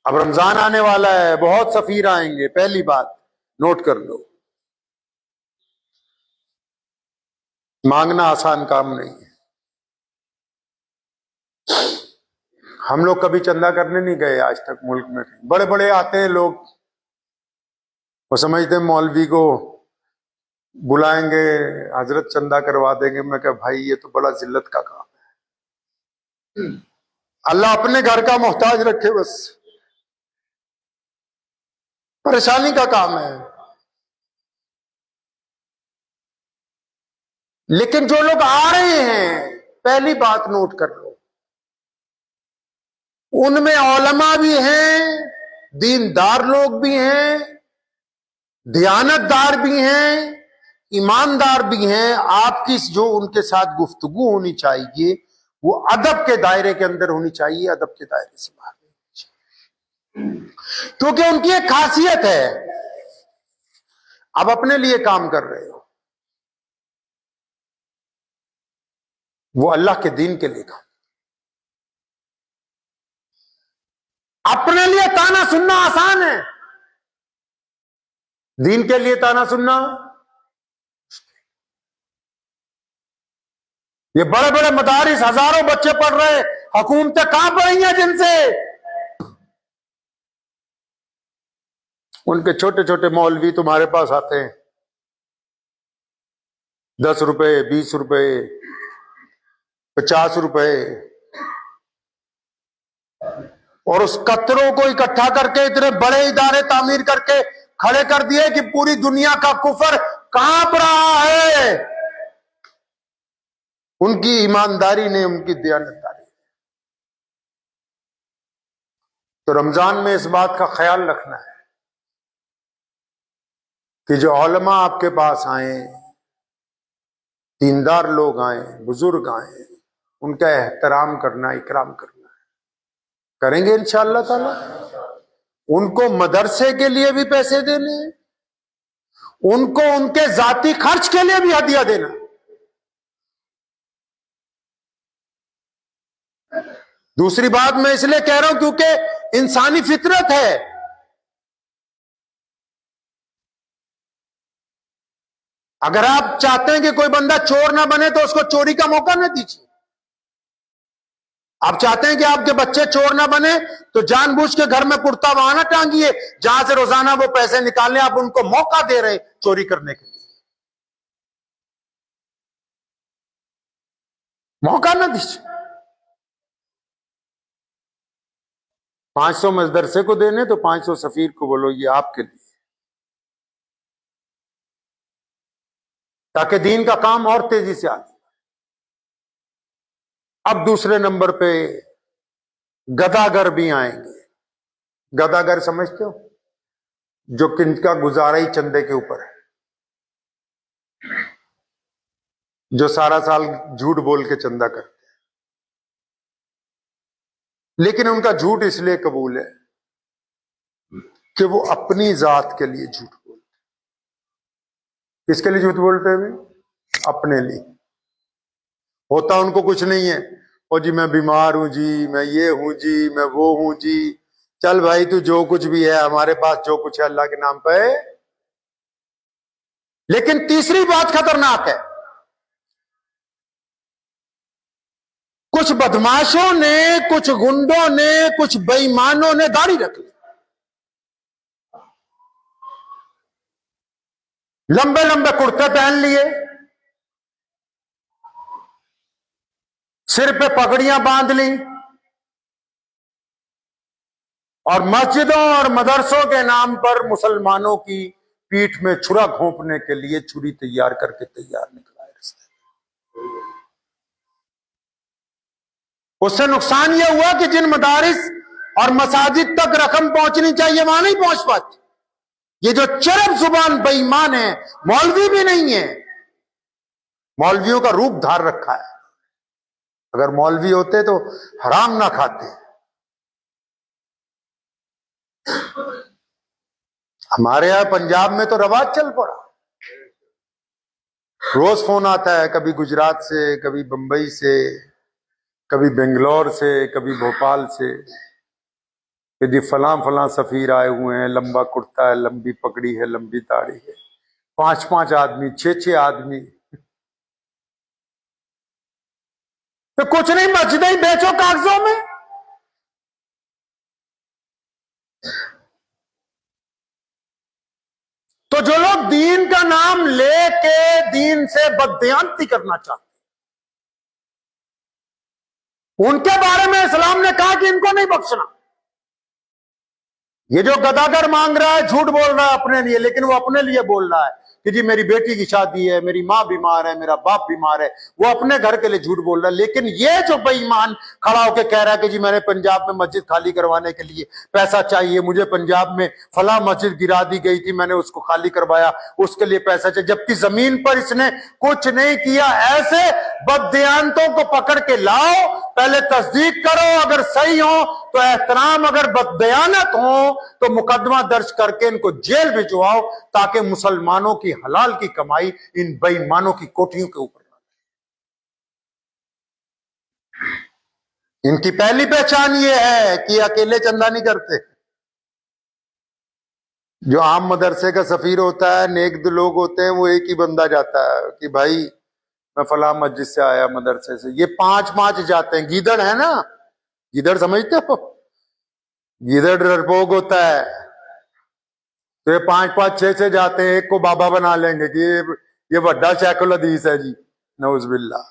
अब रमजान आने वाला है, बहुत सफीर आएंगे। पहली बात नोट कर लो, मांगना आसान काम नहीं है। हम लोग कभी चंदा करने नहीं गए आज तक मुल्क में। बड़े बड़े आते हैं लोग, वो समझते हैं मौलवी को बुलाएंगे, हजरत चंदा करवा देंगे। मैं कहा भाई ये तो बड़ा जिल्लत का काम है। अल्लाह अपने घर का मोहताज रखे, बस परेशानी का काम है। लेकिन जो लोग आ रहे हैं, पहली बात नोट कर लो, उनमें औलमा भी हैं, दीनदार लोग भी हैं, दयानतदार भी हैं, ईमानदार भी हैं। आपकी जो उनके साथ गुफ्तगू होनी चाहिए वो अदब के दायरे के अंदर होनी चाहिए, अदब के दायरे से बाहर नहीं होनी चाहिए। क्योंकि उनकी एक खासियत है, अब अपने लिए काम कर रहे हो, वो अल्लाह के दीन के लिए काम। अपने लिए ताना सुनना आसान है, दीन के लिए ताना सुनना। ये बड़े बड़े मदारिस, हजारों बच्चे पढ़ रहे, हुकूमतें कहां पढ़ी हैं जिनसे? उनके छोटे छोटे मौलवी तुम्हारे पास आते हैं, 10 रुपए, 20 रुपए, 50 रुपए, और उस कतरों को इकट्ठा करके इतने बड़े इदारे तामीर करके खड़े कर दिए कि पूरी दुनिया का कुफर कांप रहा है। उनकी ईमानदारी ने, उनकी दयानतदारी। तो रमजान में इस बात का ख्याल रखना है कि जो औलमा आपके पास आए, दीनदार लोग आए, बुजुर्ग आए, उनका एहतराम करना, इकराम करना है। करेंगे इंशाअल्लाह ताला। उनको मदरसे के लिए भी पैसे देने, उनको उनके जाती खर्च के लिए भी हदिया देना। दूसरी बात मैं इसलिए कह रहा हूं क्योंकि इंसानी फितरत है। अगर आप चाहते हैं कि कोई बंदा चोर ना बने तो उसको चोरी का मौका ना दीजिए। आप चाहते हैं कि आपके बच्चे चोर ना बने तो जानबूझ के घर में कुर्ता वहां टांगिए जहां से रोजाना वो पैसे निकालने, आप उनको मौका दे रहे चोरी करने के लिए। मौका ना दीजिए। 500 मदरसे को देने तो 500 सफीर को बोलो ये आपके लिए, ताकि दीन का काम और तेजी से आए। अब दूसरे नंबर पे गदागर भी आएंगे। गदागर समझते हो? जो किनका गुजारा ही चंदे के ऊपर है, जो सारा साल झूठ बोल के चंदा करते हैं, लेकिन उनका झूठ इसलिए कबूल है कि वो अपनी जात के लिए झूठ बोलते। किसके लिए झूठ बोलते हैं? अपने लिए। होता उनको कुछ नहीं है, ओ जी मैं बीमार हूं जी, मैं ये हूं जी, मैं वो हूं जी। चल भाई तू जो कुछ भी है, हमारे पास जो कुछ है अल्लाह के नाम पे है। लेकिन तीसरी बात खतरनाक है, कुछ बदमाशों ने, कुछ गुंडों ने, कुछ बेईमानों ने दाढ़ी रख ली, लंबे लंबे कुर्ते पहन लिए, सिर पे पगड़ियां बांध ली, और मस्जिदों और मदरसों के नाम पर मुसलमानों की पीठ में छुरा घोंपने के लिए छुरी तैयार करके तैयार निकला है रस्ते। उससे नुकसान यह हुआ कि जिन मदारिस और मसाजिद तक रकम पहुंचनी चाहिए वहां नहीं पहुंच पाती। ये जो चरम जुबान बेईमान है, मौलवी भी नहीं है, मौलवियों का रूप धार रखा है। अगर मौलवी होते तो हराम ना खाते। हमारे यहां पंजाब में तो रवाज चल पड़ा, रोज फोन आता है, कभी गुजरात से, कभी बंबई से, कभी बेंगलोर से, कभी भोपाल से। कि जी फलां फलां सफीर आए हुए हैं, लंबा कुर्ता है, लंबी पगड़ी है, लंबी दाढ़ी है, 5-5 आदमी, 6-6 आदमी। तो कुछ नहीं, मस्जिदें ही बेचो कागजों में। तो जो लोग दीन का नाम लेके दीन से बददयांती करना चाहते, उनके बारे में इस्लाम ने कहा कि इनको नहीं बख्शना। ये जो गदागर मांग रहा है, झूठ बोल रहा है अपने लिए, लेकिन वो अपने लिए बोल रहा है कि जी मेरी बेटी की शादी है, मेरी माँ बीमार है, मेरा बाप बीमार है, वो अपने घर के लिए झूठ बोल रहा है। लेकिन ये जो बेईमान खड़ा होकर कह रहा है कि जी मैंने पंजाब में मस्जिद खाली करवाने के लिए पैसा चाहिए, मुझे पंजाब में फला मस्जिद गिरा दी गई थी, मैंने उसको खाली करवाया, उसके लिए पैसा चाहिए, जबकि जमीन पर इसने कुछ नहीं किया। ऐसे बददियांतों को पकड़ के लाओ, पहले तस्दीक करो, अगर सही हो तो एहतराम, अगर बददयानत हो तो मुकदमा दर्ज करके इनको जेल भिजवाओ, ताकि मुसलमानों की हलाल की कमाई इन बेईमानों की कोठियों के ऊपर। इनकी पहली पहचान ये है कि अकेले चंदा नहीं करते। जो आम मदरसे का सफीर होता है, नेक लोग होते हैं, वो एक ही बंदा जाता है कि भाई मैं फला मस्जिद से आया, मदरसे से। ये 5-5 जाते हैं। गीदड़ है ना, गीदड़ समझते हो, गीदड़ डरपोक होता है। तो ये 5-5 6-6 जाते हैं, एक को बाबा बना लेंगे कि ये वड्डा शैखुल हदीस है जी, नऊजुबिल्ला।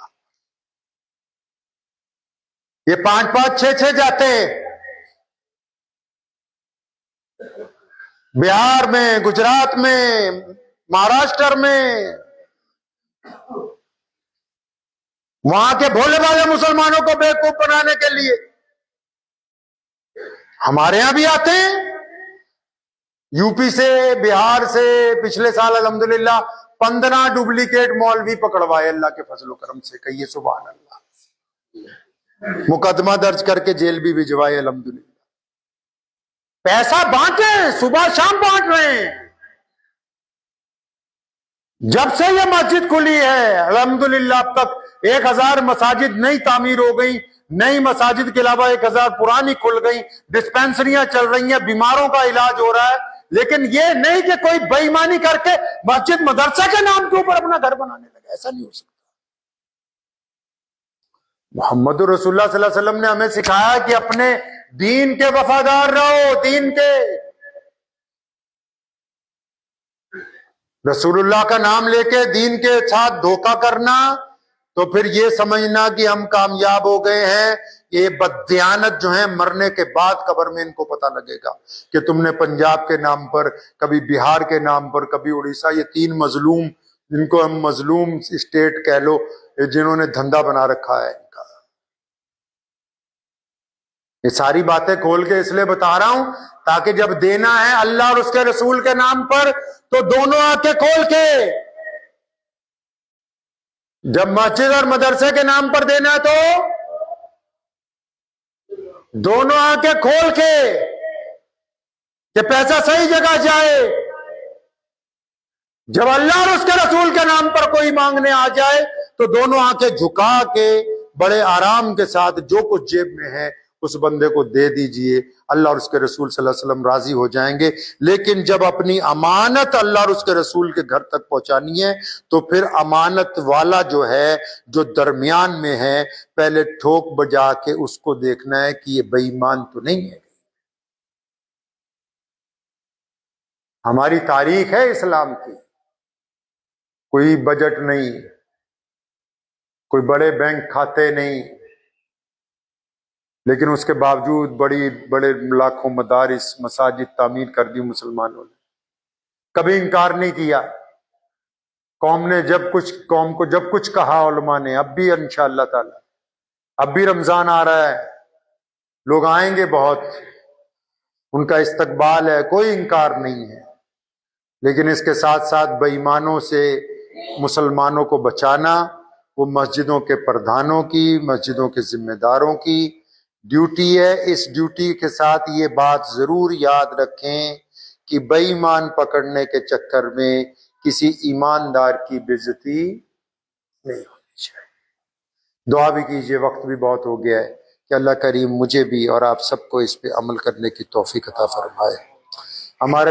ये 5-5 6-6 जाते हैं। बिहार में, गुजरात में, महाराष्ट्र में, वहां के भोले भाले मुसलमानों को बेवकूफ बनाने के लिए हमारे यहां भी आते हैं। यूपी से, बिहार से पिछले साल अल्हम्दुलिल्लाह 15 डुप्लीकेट मौलवी पकड़वाए अल्लाह के फजल करम से। कहिए सुभान अल्लाह। मुकदमा दर्ज करके जेल भी भिजवाए अल्हम्दुलिल्लाह। पैसा बांटे, सुबह शाम बांट रहे हैं। जब से ये मस्जिद खुली है अल्हम्दुलिल्लाह अब तक 1000 मसाजिद नई तामीर हो गई, नई मसाजिद के अलावा 1000 पुरानी खुल गई, डिस्पेंसरियां चल रही हैं, बीमारों का इलाज हो रहा है। लेकिन ये नहीं कि कोई बेईमानी करके मस्जिद मदरसा के नाम के ऊपर अपना घर बनाने लगे, ऐसा नहीं हो सकता। मोहम्मद रसूलुल्लाह सल्लल्लाहु अलैहि वसल्लम ने हमें सिखाया कि अपने दीन के वफादार रहो, दीन के। रसूलुल्लाह का नाम लेके दीन के साथ धोखा करना तो फिर ये समझना कि हम कामयाब हो गए हैं। ये बददियानत जो है मरने के बाद कब्र में इनको पता लगेगा कि तुमने पंजाब के नाम पर, कभी बिहार के नाम पर, कभी उड़ीसा, ये 3 मजलूम, जिनको हम मजलूम स्टेट कह लो, जिन्होंने धंधा बना रखा है इनका। ये सारी बातें खोल के इसलिए बता रहा हूं ताकि जब देना है अल्लाह और उसके रसूल के नाम पर तो दोनों आंखें खोल के, जब मस्जिद और मदरसे के नाम पर देना है तो दोनों आंखें खोल के कि पैसा सही जगह जाए। जब अल्लाह और उसके रसूल के नाम पर कोई मांगने आ जाए तो दोनों आंखें झुका के बड़े आराम के साथ जो कुछ जेब में है उस बंदे को दे दीजिए। अल्लाह और उसके रसूल सल्लल्लाहु अलैहि वसल्लम राजी हो जाएंगे। लेकिन जब अपनी अमानत अल्लाह और उसके रसूल के घर तक पहुंचानी है तो फिर अमानत वाला जो है, जो दरमियान में है, पहले ठोक बजा के उसको देखना है कि ये बेईमान तो नहीं है। हमारी तारीख है इस्लाम की, कोई बजट नहीं, कोई बड़े बैंक खाते नहीं, लेकिन उसके बावजूद बड़ी बड़े लाखों मदारिस, मसाजिद तामीर कर दी मुसलमानों ने। कभी इनकार नहीं किया। कौम को जब कुछ कहा उलमा ने, अब भी इंशाअल्लाह ताला, अब भी रमजान आ रहा है, लोग आएंगे बहुत, उनका इस्तकबाल है, कोई इनकार नहीं है। लेकिन इसके साथ साथ बेईमानों से मुसलमानों को बचाना वो मस्जिदों के प्रधानों की, मस्जिदों के जिम्मेदारों की ड्यूटी है। इस ड्यूटी के साथ ये बात जरूर याद रखें कि बेईमान पकड़ने के चक्कर में किसी ईमानदार की बेइज्जती नहीं होनी चाहिए। दुआ भी कीजिए, वक्त भी बहुत हो गया है। कि अल्लाह करीम मुझे भी और आप सबको इस पे अमल करने की तौफीक अता फरमाए। हमारे